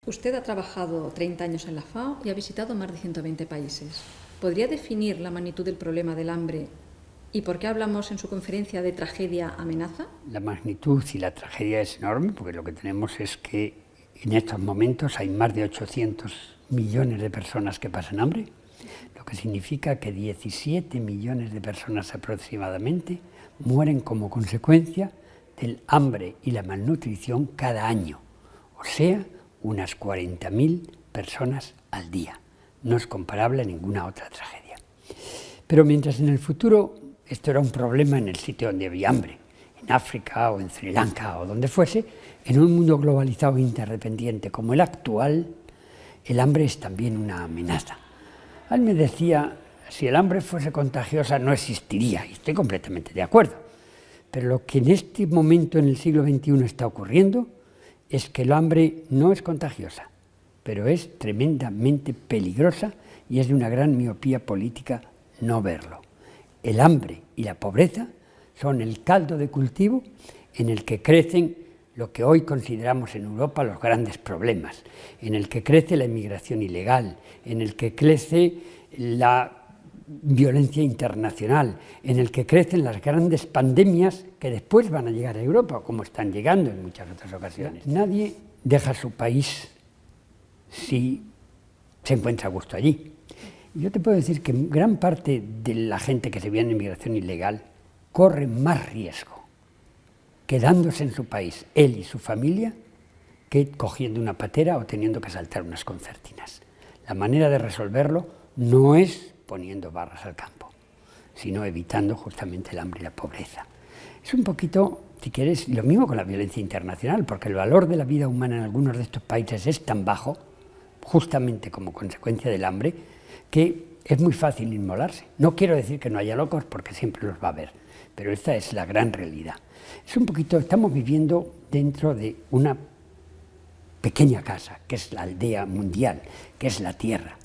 Usted ha trabajado 30 años en la FAO y ha visitado más de 120 países. ¿Podría definir la magnitud del problema del hambre y por qué hablamos en su conferencia de tragedia-amenaza? La magnitud y la tragedia es enorme, porque lo que tenemos es que en estos momentos hay más de 800 millones de personas que pasan hambre, lo que significa que 17 millones de personas aproximadamente mueren como consecuencia del hambre y la malnutrición cada año, o sea, unas 40.000 personas al día. No es comparable a ninguna otra tragedia. Pero mientras en el futuro esto era un problema en el sitio donde había hambre, en África o en Sri Lanka o donde fuese, en un mundo globalizado e interdependiente como el actual, el hambre es también una amenaza. Él me decía, si el hambre fuese contagiosa no existiría, y estoy completamente de acuerdo. Pero lo que en este momento en el siglo XXI está ocurriendo es que el hambre no es contagiosa, pero es tremendamente peligrosa y es de una gran miopía política no verlo. El hambre y la pobreza son el caldo de cultivo en el que crecen lo que hoy consideramos en Europa los grandes problemas, en el que crece la inmigración ilegal, en el que crece la violencia internacional, en el que crecen las grandes pandemias que después van a llegar a Europa, como están llegando en muchas otras ocasiones. Nadie deja su país si se encuentra a gusto allí. Yo te puedo decir que gran parte de la gente que se viene en inmigración ilegal corre más riesgo quedándose en su país, él y su familia, que cogiendo una patera o teniendo que saltar unas concertinas. La manera de resolverlo no es poniendo barras al campo, sino evitando justamente el hambre y la pobreza. Es un poquito, si quieres, lo mismo con la violencia internacional, porque el valor de la vida humana en algunos de estos países es tan bajo, justamente como consecuencia del hambre, que es muy fácil inmolarse. No quiero decir que no haya locos, porque siempre los va a haber, pero esta es la gran realidad. Es un poquito, estamos viviendo dentro de una pequeña casa, que es la aldea mundial, que es la Tierra.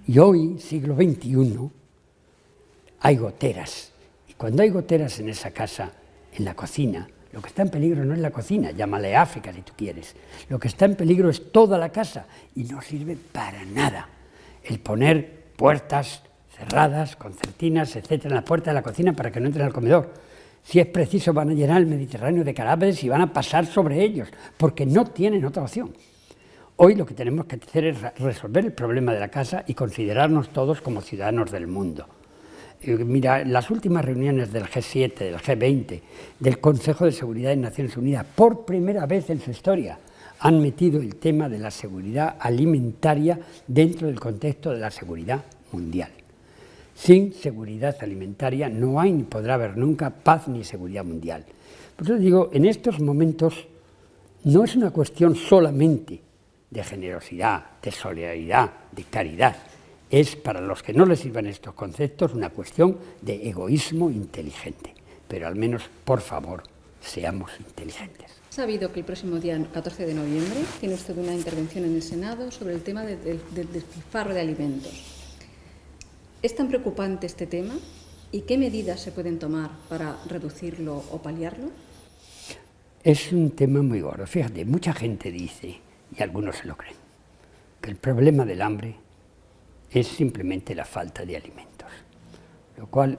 Y hoy, siglo XXI, hay goteras. Y cuando hay goteras en esa casa, en la cocina, lo que está en peligro no es la cocina, llámale África si tú quieres. Lo que está en peligro es toda la casa y no sirve para nada el poner puertas cerradas, concertinas, etcétera, en la puerta de la cocina para que no entren al comedor. Si es preciso, van a llenar el Mediterráneo de cadáveres y van a pasar sobre ellos, porque no tienen otra opción. Hoy lo que tenemos que hacer es resolver el problema de la casa y considerarnos todos como ciudadanos del mundo. Mira, las últimas reuniones del G7, del G20, del Consejo de Seguridad de Naciones Unidas, por primera vez en su historia, han metido el tema de la seguridad alimentaria dentro del contexto de la seguridad mundial. Sin seguridad alimentaria no hay ni podrá haber nunca paz ni seguridad mundial. Por eso digo, en estos momentos no es una cuestión solamente de generosidad, de solidaridad, de caridad. Es, para los que no les sirvan estos conceptos, una cuestión de egoísmo inteligente. Pero al menos, por favor, seamos inteligentes. ¿Ha sabido que el próximo día 14 de noviembre tiene usted una intervención en el Senado sobre el tema del despilfarro de alimentos? ¿Es tan preocupante este tema? ¿Y qué medidas se pueden tomar para reducirlo o paliarlo? Es un tema muy gordo. Fíjate, mucha gente dice, y algunos se lo creen, que el problema del hambre es simplemente la falta de alimentos, lo cual,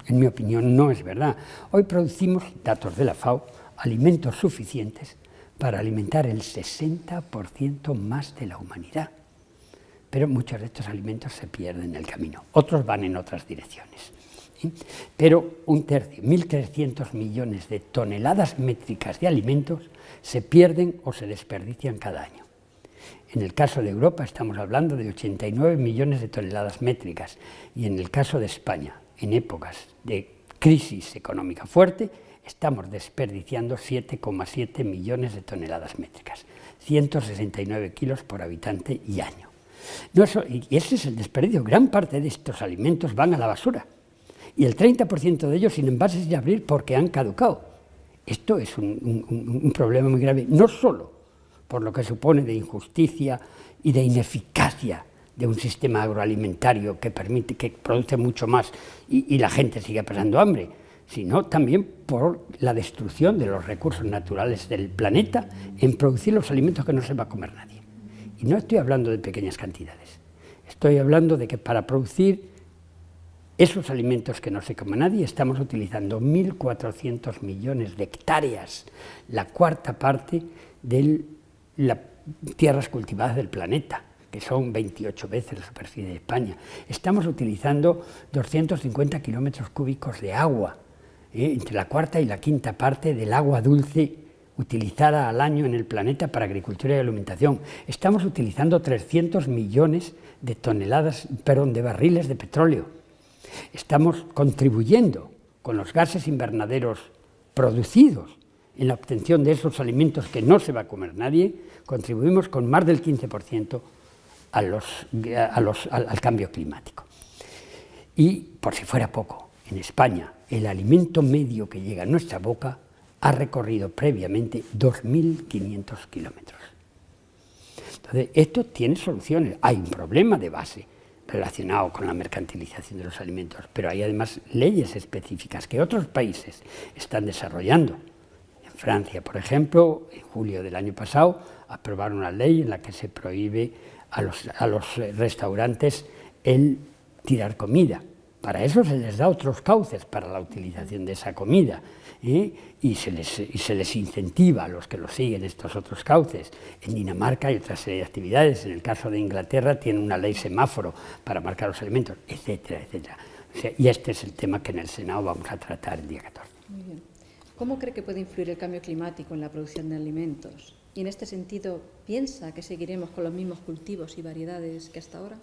en mi opinión, no es verdad. Hoy producimos, datos de la FAO, alimentos suficientes para alimentar el 60% más de la humanidad. Pero muchos de estos alimentos se pierden en el camino, otros van en otras direcciones. ¿Sí? Pero un tercio, 1.300 millones de toneladas métricas de alimentos se pierden o se desperdician cada año. En el caso de Europa estamos hablando de 89 millones de toneladas métricas y en el caso de España, en épocas de crisis económica fuerte, estamos desperdiciando 7,7 millones de toneladas métricas, 169 kilos por habitante y año. No, y ese es el desperdicio. Gran parte de estos alimentos van a la basura y el 30% de ellos sin envases de abrir porque han caducado. Esto es un problema muy grave, no solo por lo que supone de injusticia y de ineficacia de un sistema agroalimentario que produce mucho más y la gente sigue pasando hambre, sino también por la destrucción de los recursos naturales del planeta en producir los alimentos que no se va a comer nadie. Y no estoy hablando de pequeñas cantidades, estoy hablando de que para producir esos alimentos que no se come nadie, estamos utilizando 1.400 millones de hectáreas, la cuarta parte de las tierras cultivadas del planeta, que son 28 veces la superficie de España. Estamos utilizando 250 kilómetros cúbicos de agua, entre la cuarta y la quinta parte del agua dulce utilizada al año en el planeta para agricultura y alimentación. Estamos utilizando 300 millones de de barriles de petróleo. Estamos contribuyendo con los gases invernaderos producidos en la obtención de esos alimentos que no se va a comer nadie, contribuimos con más del 15% al cambio climático. Y, por si fuera poco, en España el alimento medio que llega a nuestra boca ha recorrido previamente 2.500 kilómetros. Entonces, esto tiene soluciones. Hay un problema de base relacionado con la mercantilización de los alimentos, pero hay además leyes específicas que otros países están desarrollando. En Francia, por ejemplo, en julio del año pasado, aprobaron una ley en la que se prohíbe a los restaurantes el tirar comida. Para eso se les da otros cauces para la utilización de esa comida, y se les incentiva a los que lo siguen estos otros cauces. En Dinamarca hay otra serie de actividades, en el caso de Inglaterra tienen una ley semáforo para marcar los alimentos, etcétera, etcétera. O sea, y este es el tema que en el Senado vamos a tratar el día 14. Muy bien. ¿Cómo cree que puede influir el cambio climático en la producción de alimentos? Y en este sentido, ¿piensa que seguiremos con los mismos cultivos y variedades que hasta ahora?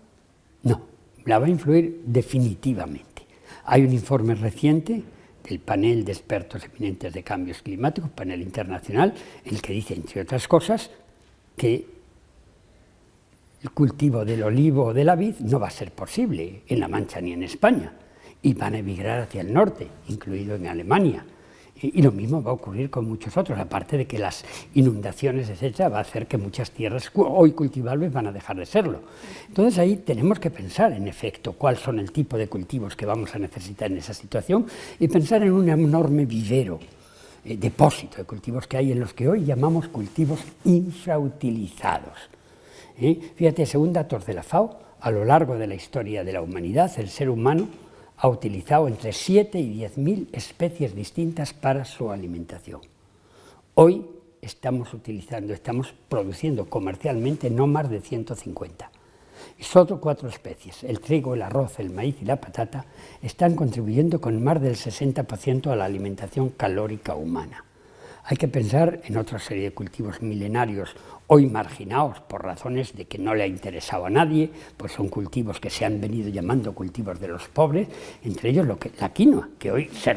No, la va a influir definitivamente. Hay un informe reciente del panel de expertos eminentes de cambios climáticos, panel internacional, en el que dice, entre otras cosas, que el cultivo del olivo o de la vid no va a ser posible en La Mancha ni en España, y van a emigrar hacia el norte, incluido en Alemania. Y lo mismo va a ocurrir con muchos otros, aparte de que las inundaciones, etcétera, va a hacer que muchas tierras hoy cultivables van a dejar de serlo. Entonces ahí tenemos que pensar, en efecto, cuál son el tipo de cultivos que vamos a necesitar en esa situación y pensar en un enorme vivero, depósito de cultivos que hay en los que hoy llamamos cultivos infrautilizados. Fíjate, según datos de la FAO, a lo largo de la historia de la humanidad, el ser humano ha utilizado entre 7 y 10.000 especies distintas para su alimentación. Hoy estamos produciendo comercialmente no más de 150. Y solo 4 especies, el trigo, el arroz, el maíz y la patata, están contribuyendo con más del 60% a la alimentación calórica humana. Hay que pensar en otra serie de cultivos milenarios, hoy marginados por razones de que no le ha interesado a nadie, pues son cultivos que se han venido llamando cultivos de los pobres, entre ellos la quinoa, que hoy se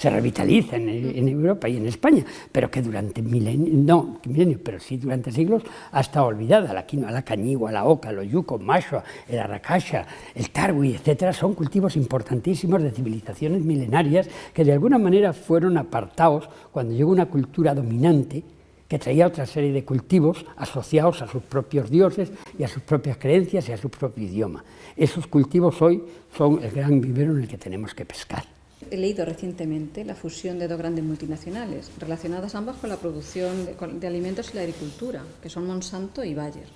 revitaliza en Europa y en España, pero que durante durante siglos ha estado olvidada. La quinoa, la cañigua, la oca, el oyuco, el mashua, el arracacha, el tarwi, etcétera, son cultivos importantísimos de civilizaciones milenarias que de alguna manera fueron apartados cuando llegó una cultura dominante que traía otra serie de cultivos asociados a sus propios dioses y a sus propias creencias y a su propio idioma. Esos cultivos hoy son el gran vivero en el que tenemos que pescar. He leído recientemente la fusión de 2 grandes multinacionales, relacionadas ambas con la producción de alimentos y la agricultura, que son Monsanto y Bayer.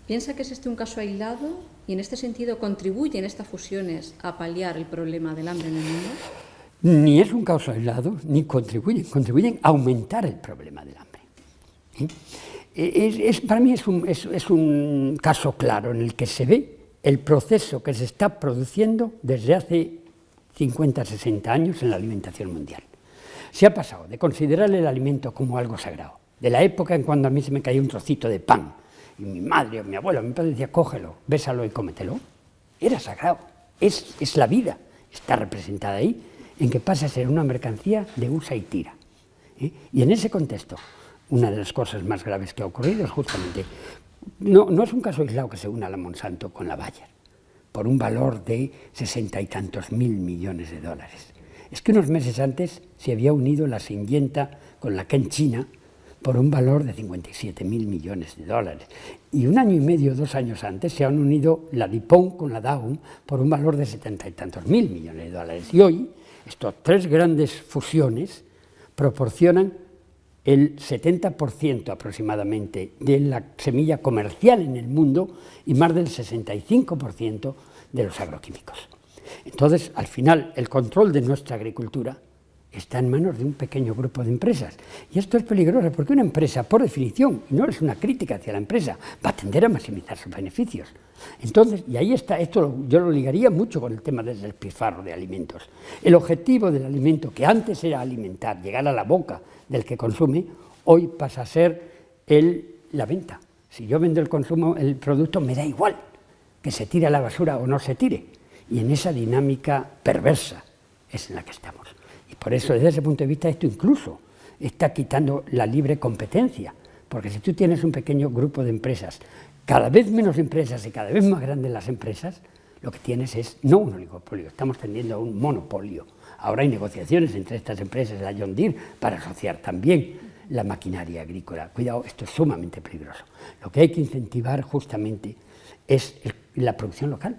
¿Piensa que es este un caso aislado y en este sentido contribuyen estas fusiones a paliar el problema del hambre en el mundo? Ni es un caso aislado, ni contribuyen a aumentar el problema del hambre. Para mí es un caso claro en el que se ve el proceso que se está produciendo desde hace 50, 60 años en la alimentación mundial. Se ha pasado de considerar el alimento como algo sagrado, de la época en cuando a mí se me caía un trocito de pan, y mi madre o mi abuelo, mi padre decía, cógelo, bésalo y cómetelo. Era sagrado, es la vida, está representada ahí, en que pasa a ser una mercancía de usa y tira. Y en ese contexto, una de las cosas más graves que ha ocurrido es justamente, no es un caso aislado que se una la Monsanto con la Bayer, por un valor de 60 y tantos mil millones de dólares. Es que unos meses antes se había unido la Syngenta con la Ken China por un valor de 57.000 millones de dólares. Y 1 año y medio, 2 años antes, se han unido la DuPont con la Dow por un valor de 70 y tantos mil millones de dólares. Y hoy, estas 3 grandes fusiones proporcionan el 70% aproximadamente de la semilla comercial en el mundo y más del 65% de los agroquímicos. Entonces, al final, el control de nuestra agricultura está en manos de un pequeño grupo de empresas. Y esto es peligroso porque una empresa, por definición, y no es una crítica hacia la empresa, va a tender a maximizar sus beneficios. Entonces, y ahí está, esto yo lo ligaría mucho con el tema del despilfarro de alimentos. El objetivo del alimento, que antes era alimentar, llegar a la boca del que consume, hoy pasa a ser la venta. Si yo vendo el producto, me da igual que se tire a la basura o no se tire. Y en esa dinámica perversa es en la que estamos. Y por eso, desde ese punto de vista, esto incluso está quitando la libre competencia. Porque si tú tienes un pequeño grupo de empresas, cada vez menos empresas y cada vez más grandes las empresas, lo que tienes es no un oligopolio, estamos tendiendo a un monopolio. Ahora hay negociaciones entre estas empresas, la John Deere, para asociar también la maquinaria agrícola. Cuidado, esto es sumamente peligroso. Lo que hay que incentivar justamente es la producción local.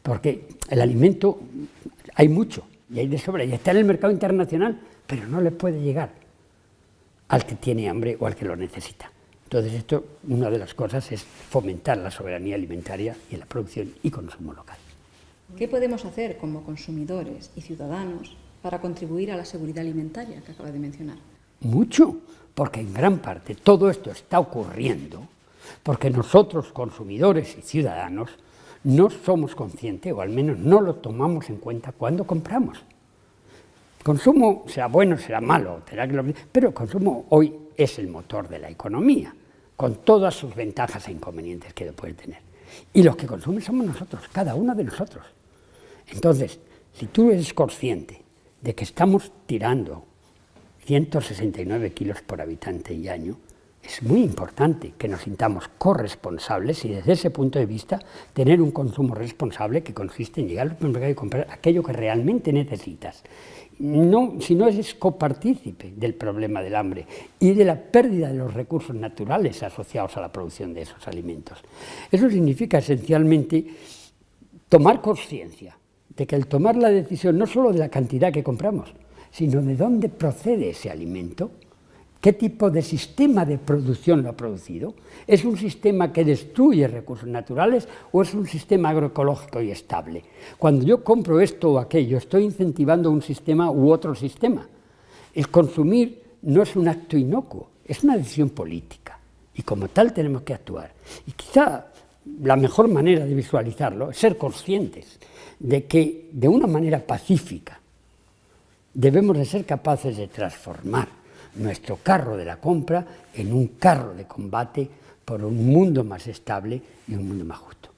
Porque el alimento hay mucho, y hay de sobra, y está en el mercado internacional, pero no le puede llegar al que tiene hambre o al que lo necesita. Entonces, esto, una de las cosas es fomentar la soberanía alimentaria y la producción y consumo local. ¿Qué podemos hacer como consumidores y ciudadanos para contribuir a la seguridad alimentaria que acaba de mencionar? Mucho, porque en gran parte todo esto está ocurriendo porque nosotros, consumidores y ciudadanos, no somos conscientes, o al menos no lo tomamos en cuenta cuando compramos. El consumo, será bueno, será malo, pero el consumo hoy es el motor de la economía, con todas sus ventajas e inconvenientes que puede tener. Y los que consumen somos nosotros, cada uno de nosotros. Entonces, si tú eres consciente de que estamos tirando 169 kilos por habitante y año, es muy importante que nos sintamos corresponsables y desde ese punto de vista tener un consumo responsable que consiste en llegar al supermercado y comprar aquello que realmente necesitas. No, si no eres copartícipe del problema del hambre y de la pérdida de los recursos naturales asociados a la producción de esos alimentos. Eso significa esencialmente tomar conciencia de que el tomar la decisión no solo de la cantidad que compramos, sino de dónde procede ese alimento, qué tipo de sistema de producción lo ha producido, ¿es un sistema que destruye recursos naturales o es un sistema agroecológico y estable? Cuando yo compro esto o aquello, estoy incentivando un sistema u otro sistema. El consumir no es un acto inocuo, es una decisión política y como tal tenemos que actuar. Y quizá la mejor manera de visualizarlo es ser conscientes de que de una manera pacífica debemos de ser capaces de transformar nuestro carro de la compra en un carro de combate por un mundo más estable y un mundo más justo.